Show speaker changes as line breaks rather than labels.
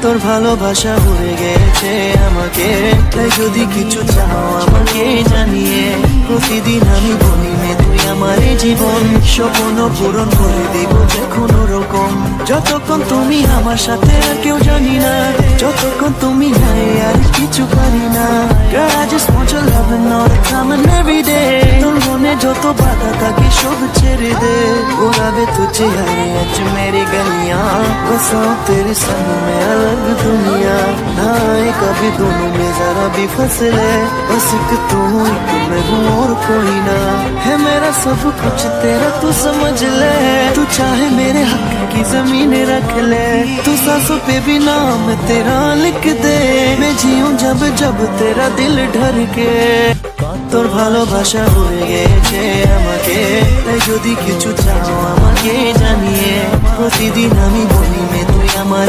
তোর ভালোবাসা উড়ে গেছে আমাকে, তাই যদি কিছু চাও আমাকে জানিয়ে। প্রতিদিন আমি বলি মে তুই আমার জীবন, স্বপ্ন পূরণ করে দিব যে কোনো রকম। যতক্ষণ তুমি আমার সাথে আর কেউ জানি না, যতক্ষণ তুমি নাই আর কিছু পারি না। Girl, I just want your loving all the time and every day. তোর মনে যত বাধা থাকে সব ছেড়ে দে, गुलाबे तुझे हरी अच मेरी गलियां, बसाऊं तेरे संग में अलग दुनिया। ना आए कभी दोनों में जरा भी फसले, बस एक तू एक मैं हूँ और कोई ना। है मेरा सब कुछ तेरा तू समझ ले, तू चाहे मेरे हक की जमीन रख ले। तू सांसों पे भी नाम तेरा लिख दे, मैं जीऊं जब जब तेरा दिल ढर के। তোর ভালোবাসা উড়ে গেছে আমাকে, তাই যদি কিছু চাও আমাকে জানিয়ে। প্রতিদিন আমি বলি মে তুই আমার